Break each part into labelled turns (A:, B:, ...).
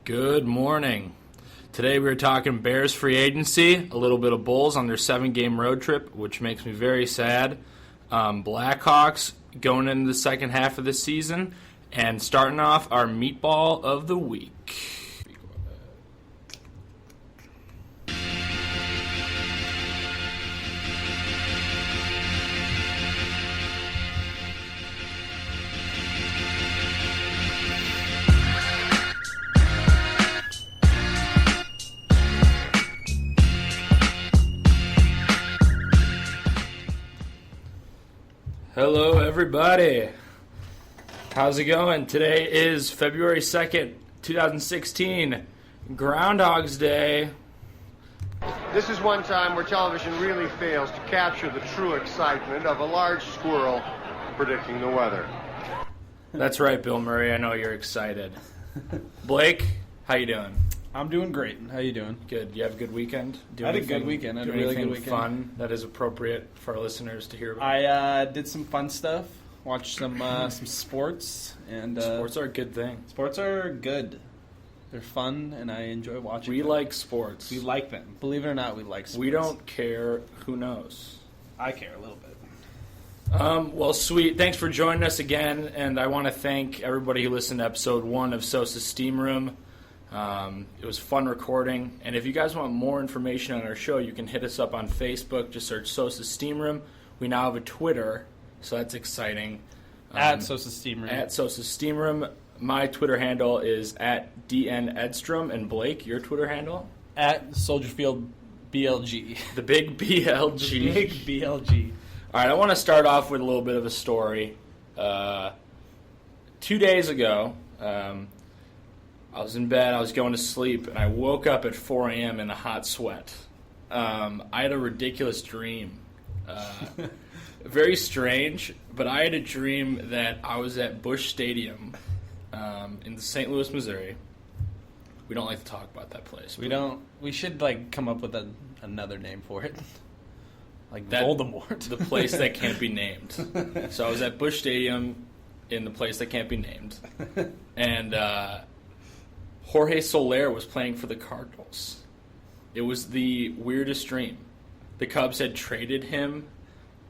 A: Good morning. Today we're talking Bears free agency, a little bit of Bulls on their 7-game road trip, which makes me very sad. Blackhawks going into the second half of the season, and starting off our meatball of the week. Hello, everybody. How's it going? Today is February 2nd, 2016, Groundhog's Day.
B: This is one time where television really fails to capture the true excitement of a large squirrel predicting the weather.
A: That's right, Bill Murray. I know you're excited. Blake, how you doing?
C: I'm doing great. How you doing?
A: Good. You have a good weekend?
C: I had a good weekend. I had a really good weekend.
A: Fun that is appropriate for our listeners to hear about?
C: I did some fun stuff. Watched some sports. And
A: sports are a good thing.
C: Sports are good. They're fun, and I enjoy watching them.
A: We like sports.
C: We like them. Believe it or not, we like sports.
A: We don't care who knows.
C: I care a little bit.
A: Well, sweet. Thanks for joining us again, and I want to thank everybody who listened to episode 1 of Sosa's Steam Room. It was fun recording, and if you guys want more information on our show, you can hit us up on Facebook. Just search Sosa's Steam Room. We now have a Twitter, so that's exciting.
C: At Sosa's Steam Room.
A: At Sosa's Steam Room. My Twitter handle is at DN Edstrom, and Blake, your Twitter handle?
C: At Soldier Field BLG.
A: The big BLG.
C: The big BLG.
A: All right, I want to start off with a little bit of a story. 2 days ago, I was in bed, I was going to sleep, and I woke up at 4 a.m. in a hot sweat. I had a ridiculous dream. Very strange, but I had a dream that I was at Busch Stadium in St. Louis, Missouri. We don't like to talk about that place.
C: We don't. We should come up with another name for it. Like
A: that,
C: Voldemort.
A: The place that can't be named. So I was at Busch Stadium in the place that can't be named. And Jorge Soler was playing for the Cardinals. It was the weirdest dream. The Cubs had traded him.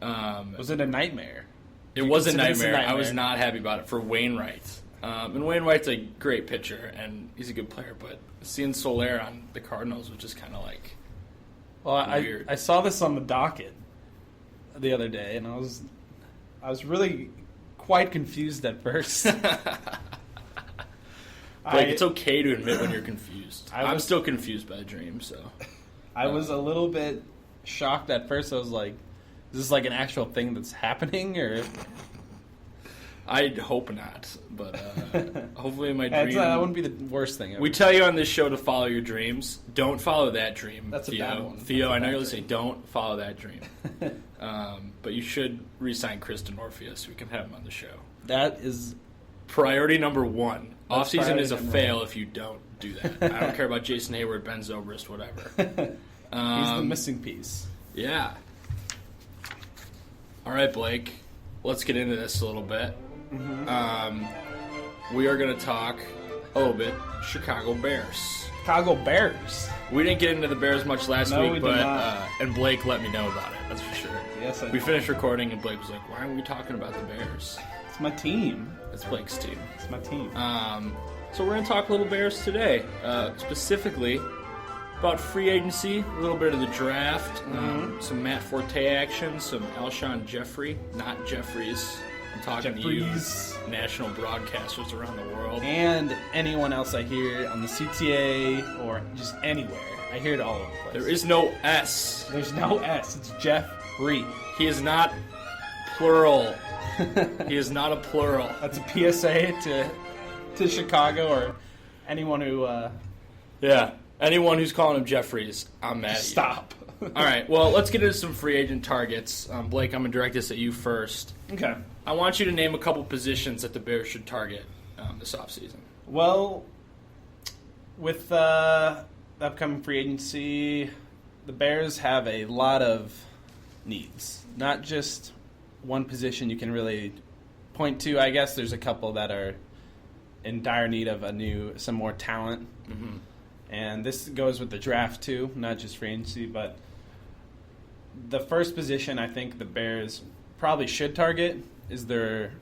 C: Was it a nightmare?
A: It was a nightmare. I was not happy about it for Wainwright. And Wainwright's a great pitcher, and he's a good player, but seeing Soler on the Cardinals was just kind of weird.
C: I saw this on the docket the other day, and I was really quite confused at first.
A: It's okay to admit when you're confused. I'm still confused by the dream, so.
C: I was a little bit shocked at first. I was like, is this like an actual thing that's happening, or?
A: I hope not, but hopefully my dream.
C: That wouldn't be the worst thing ever.
A: We tell you on this show to follow your dreams. Don't follow that dream,
C: That's
A: Theo.
C: A bad one.
A: Theo, I know you'll say don't follow that dream. But you should re-sign Kristen Orpheus so we can have him on the show.
C: That is
A: priority number 1. Off-season is a fail
C: 1.
A: if you don't do that. I don't care about Jason Hayward, Ben Zobrist, whatever.
C: He's the missing piece.
A: Yeah. All right, Blake. Let's get into this a little bit.
C: Mm-hmm.
A: We are going to talk a little bit Chicago Bears.
C: Chicago Bears.
A: We didn't get into the Bears much last week,
C: we
A: but
C: did not.
A: And Blake let me know about it. That's for sure.
C: Yes, I
A: We
C: did.
A: finished recording, and Blake was like, "Why aren't we talking about the Bears?"
C: It's my team.
A: It's Blake's team.
C: It's my team.
A: So we're going to talk a little Bears today, specifically about free agency, a little bit of the draft, some Matt Forte action, some Alshon Jefferies, not Jefferies. I'm talking
C: Jefferies.
A: to you, national broadcasters around the world.
C: And anyone else I hear on the CTA or just anywhere. I hear it all over the place.
A: There is no S.
C: There's no S. It's Jeffrey.
A: He is not plural. He is not a plural.
C: That's a PSA to Chicago or anyone who...
A: Yeah, anyone who's calling him Jeffries, I'm mad at you.
C: Stop.
A: All right, well, let's get into some free agent targets. Blake, I'm going to direct this at you first.
C: Okay.
A: I want you to name a couple positions that the Bears should target this offseason.
C: Well, with the upcoming free agency, the Bears have a lot of needs. Not just one position you can really point to. I guess there's a couple that are in dire need of some more talent.
A: Mm-hmm.
C: And this goes with the draft too, not just free agency, but the first position I think the Bears probably should target is their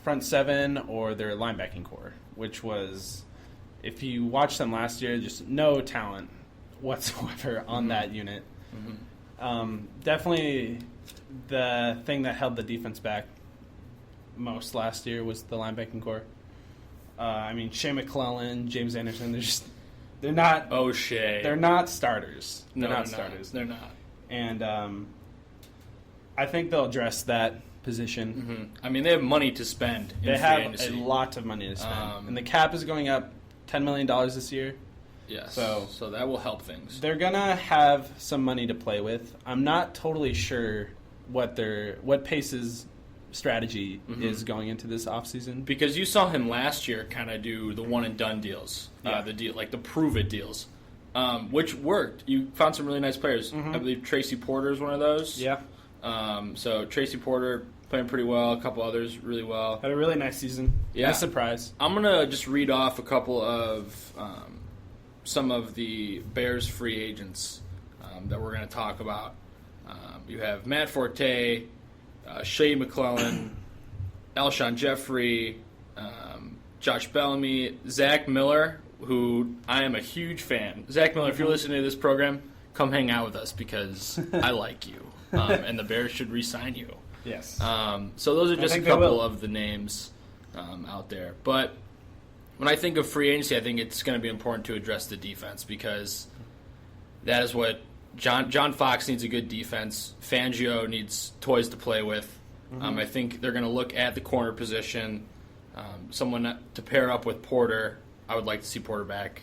C: front seven or their linebacking core, which was, if you watched them last year, just no talent whatsoever on that unit.
A: Mm-hmm.
C: Definitely the thing that held the defense back most last year was the linebacking core. Shea McClellan, James Anderson, they're not
A: O'Shea.
C: They're not starters.
A: They're not starters. They're not.
C: And I think they'll address that position.
A: Mm-hmm. They have money to spend.
C: They have a lot of money to spend. And the cap is going up $10 million this year.
A: Yes. So that will help things.
C: They're going to have some money to play with. I'm not totally sure what Pace's strategy is going into this offseason.
A: Because you saw him last year kind of do the one-and-done deals. The prove-it deals. Which worked. You found some really nice players. I believe Tracy Porter is one of those.
C: Yeah.
A: So Tracy Porter playing pretty well. A couple others really well.
C: Had a really nice season.
A: Yeah.
C: Nice surprise.
A: I'm going to just read off a couple of some of the Bears free agents that we're going to talk about. You have Matt Forte, Shea McClellan, Alshon Jefferies, Josh Bellamy, Zach Miller, who I am a huge fan. Zach Miller, if you're listening to this program, come hang out with us because I like you, and the Bears should re-sign you.
C: Yes.
A: So those are just a couple of the names out there. But when I think of free agency, I think it's going to be important to address the defense because that is what John Fox needs a good defense. Fangio needs toys to play with. I think they're going to look at the corner position, someone to pair up with Porter. I would like to see Porter back.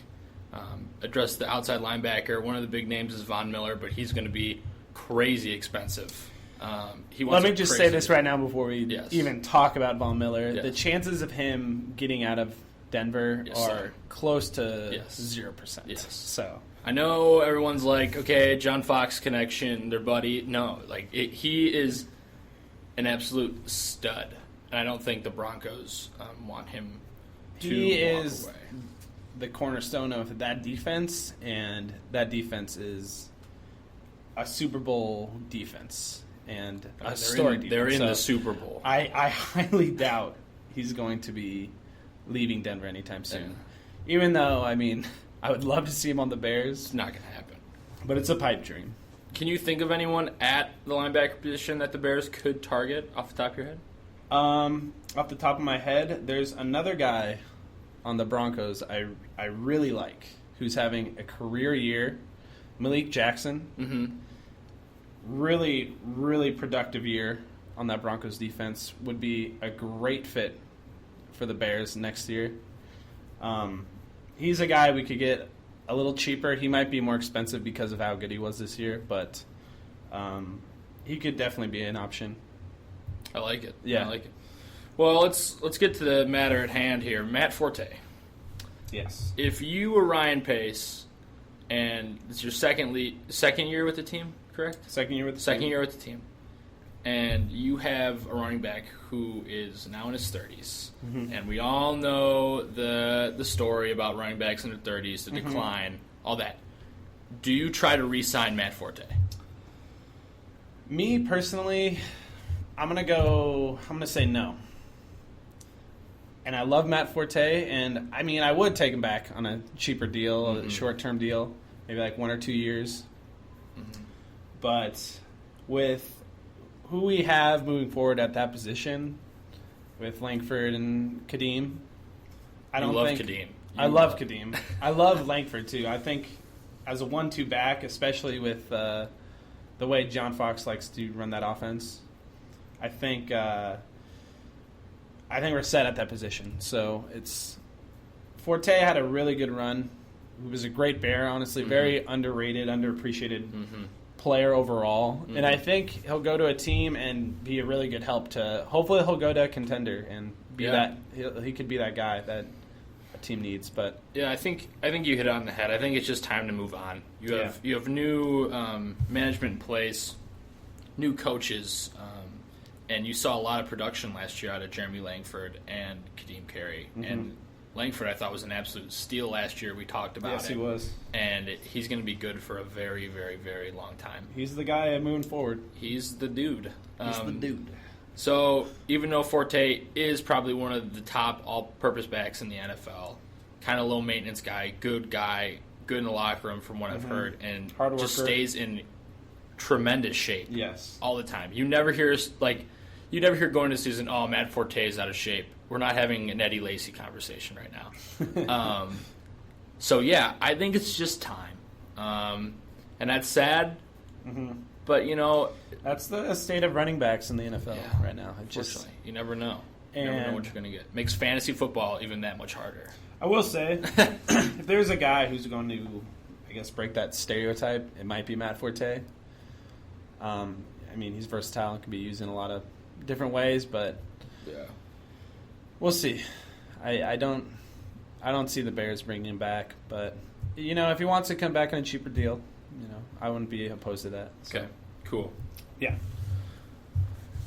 A: Address the outside linebacker. One of the big names is Von Miller, but he's going to be crazy expensive.
C: Let me just say this right now before we even talk about Von Miller. Yes. The chances of him getting out of Denver are close to 0%.
A: Yes.
C: So
A: I know everyone's like, okay, John Fox connection, their buddy. No, he is an absolute stud, and I don't think the Broncos want him to walk away.
C: The cornerstone of that defense, and that defense is a Super Bowl defense and a historic defense.
A: They're in the Super Bowl.
C: I highly doubt he's going to be leaving Denver anytime soon. Yeah. Even though, I would love to see him on the Bears.
A: It's not going to happen.
C: But it's a pipe dream.
A: Can you think of anyone at the linebacker position that the Bears could target off the top of your head?
C: Off the top of my head, there's another guy on the Broncos I really like who's having a career year. Malik Jackson. Mm-hmm. Really, really productive year on that Broncos defense. Would be a great fit for the Bears next year. He's a guy we could get a little cheaper. He might be more expensive because of how good he was this year, but he could definitely be an option.
A: I like it.
C: Yeah.
A: I like it. Well, let's get to the matter at hand here. Matt Forte.
C: Yes.
A: If you were Ryan Pace, and it's your second year with the team, correct?
C: Second year with
A: the team. And you have a running back who is now in his 30s. Mm-hmm. And we all know the story about running backs in their 30s, the decline, all that. Do you try to re-sign Matt Forte?
C: Me, personally, I'm going to say no. And I love Matt Forte, and I would take him back on a cheaper deal, a short-term deal, maybe 1 or 2 years. Mm-hmm. But with who we have moving forward at that position, with Langford and Kadeem, I love Kadeem. I love Langford too. I think as a 1-2 back, especially with the way John Fox likes to run that offense, I think we're set at that position. So Forte had a really good run. He was a great Bear, honestly, very underrated, underappreciated player overall. And I think he'll go to a team and be a really good help to. Hopefully, he'll go to a contender and be that. He could be that guy that a team needs. But
A: yeah, I think you hit it on the head. I think it's just time to move on. You have new management in place, new coaches. And you saw a lot of production last year out of Jeremy Langford and Kadeem Carey. Mm-hmm. And Langford, I thought, was an absolute steal last year. We talked about it.
C: Yes, he was.
A: And he's going to be good for a very, very, very long time.
C: He's the guy moving forward.
A: He's the dude.
C: He's the dude.
A: So even though Forte is probably one of the top all-purpose backs in the NFL, kind of low-maintenance guy, good in the locker room from what I've heard, and
C: Hard
A: just
C: worker.
A: stays in tremendous shape.
C: Yes.
A: All the time. You never hear going into the season, oh, Matt Forte is out of shape. We're not having an Eddie Lacy conversation right now. So, yeah, I think it's just time. And that's sad, but,
C: That's the state of running backs in the NFL right now.
A: unfortunately, you never know. You
C: And-
A: never know what you're going to get. Makes fantasy football even that much harder.
C: I will say, if there's a guy who's going to, I guess, break that stereotype, it might be Matt Forte. He's versatile and can be used in a lot of different ways, but we'll see. I don't see the Bears bringing him back, but if he wants to come back on a cheaper deal, I wouldn't be opposed to that. So.
A: Okay, cool.
C: Yeah.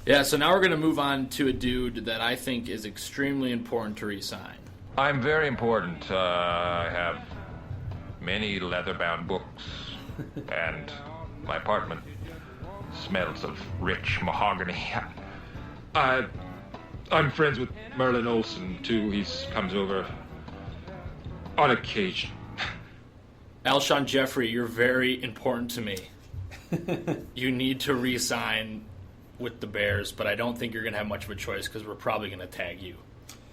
A: Yeah, so now we're going to move on to a dude that I think is extremely important to re-sign.
D: I'm very important. I have many leather-bound books, and my apartment smells of rich mahogany. I'm friends with Merlin Olsen, too. He comes over on occasion.
A: Alshon Jefferies, you're very important to me. You need to re-sign with the Bears, but I don't think you're going to have much of a choice because we're probably going to tag you.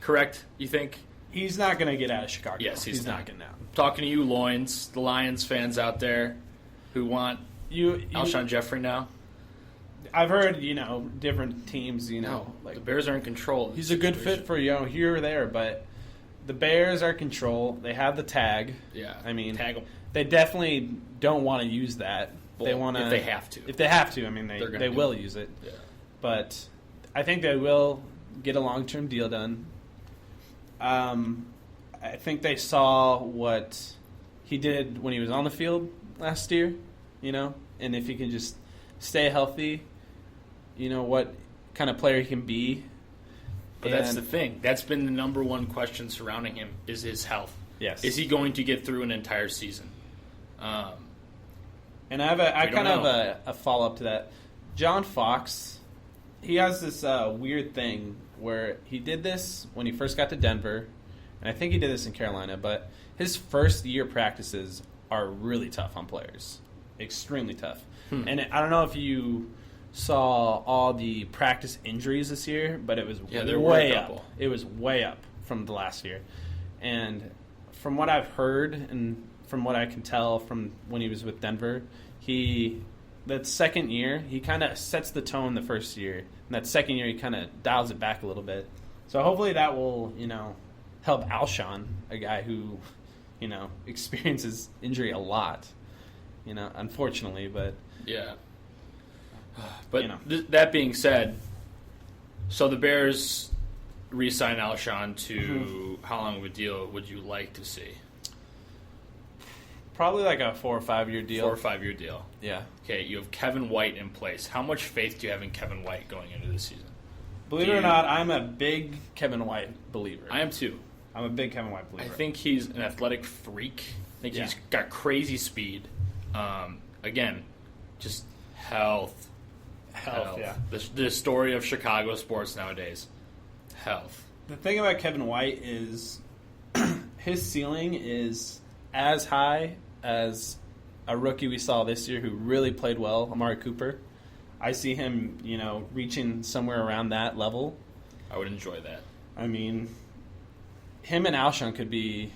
A: Correct, you think?
C: He's not going to get out of Chicago.
A: Yes, he's not
C: getting out.
A: Talking to you, Loins, the Lions fans out there who want Alshon Jeffrey now.
C: I've heard, different teams,
A: The Bears are in control.
C: He's a good fit for, here or there, but the Bears are in control. They have the tag.
A: Yeah.
C: Tag them. They definitely don't want to use that.
A: Well,
C: they want to.
A: If they have to.
C: If they have to, they will use it.
A: Yeah.
C: But I think they will get a long-term deal done. I think they saw what he did when he was on the field last year, and if he can just stay healthy, what kind of player he can be.
A: But that's the thing. That's been the number one question surrounding him is his health.
C: Yes.
A: Is he going to get through an entire season?
C: And I have a follow-up to that. John Fox, he has this weird thing where he did this when he first got to Denver, and I think he did this in Carolina, but his first year practices are really tough on players. Extremely tough. And I don't know if you saw all the practice injuries this year, but it was way up. It was way up from the last year. And from what I've heard and from what I can tell from when he was with Denver, that second year, he kind of sets the tone the first year. And that second year, he kind of dials it back a little bit. So hopefully that will, help Alshon, a guy who, experiences injury a lot, unfortunately. But
A: yeah. But that being said, so the Bears re-sign Alshon to how long of a deal would you like to see?
C: Probably like a 4 or 5 year deal.
A: 4 or 5 year deal.
C: Yeah.
A: Okay, you have Kevin White in place. How much faith do you have in Kevin White going into this season?
C: Believe it or not, I'm a big Kevin White believer.
A: I am too.
C: I'm a big Kevin White believer.
A: I think he's an athletic freak. I think he's got crazy speed. Again, just health.
C: Yeah.
A: The story of Chicago sports nowadays. Health.
C: The thing about Kevin White is his ceiling is as high as a rookie we saw this year who really played well, Amari Cooper. I see him, reaching somewhere around that level.
A: I would enjoy that.
C: Him and Alshon could be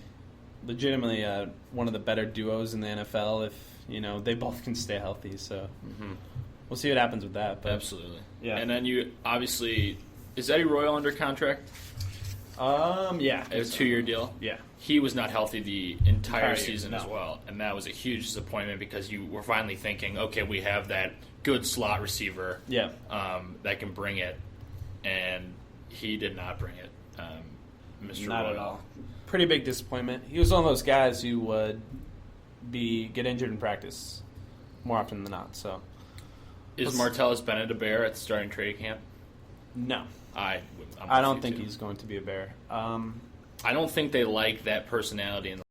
C: legitimately one of the better duos in the NFL if, they both can stay healthy. So we'll see what happens with that. But
A: absolutely.
C: Yeah.
A: And then you obviously, is Eddie Royal under contract?
C: Yeah.
A: A 2-year deal?
C: Yeah.
A: He was not healthy the entire season
C: no.
A: as well. And that was a huge disappointment because you were finally thinking, okay, we have that good slot receiver that can bring it. And he did not bring it, Mr.
C: Not
A: Royal.
C: at all. Pretty big disappointment. He was one of those guys who would get injured in practice more often than not. So,
A: Is Martellus Bennett a Bear at the starting training camp?
C: No.
A: I
C: don't think he's going to be a Bear.
A: I don't think they like that personality in the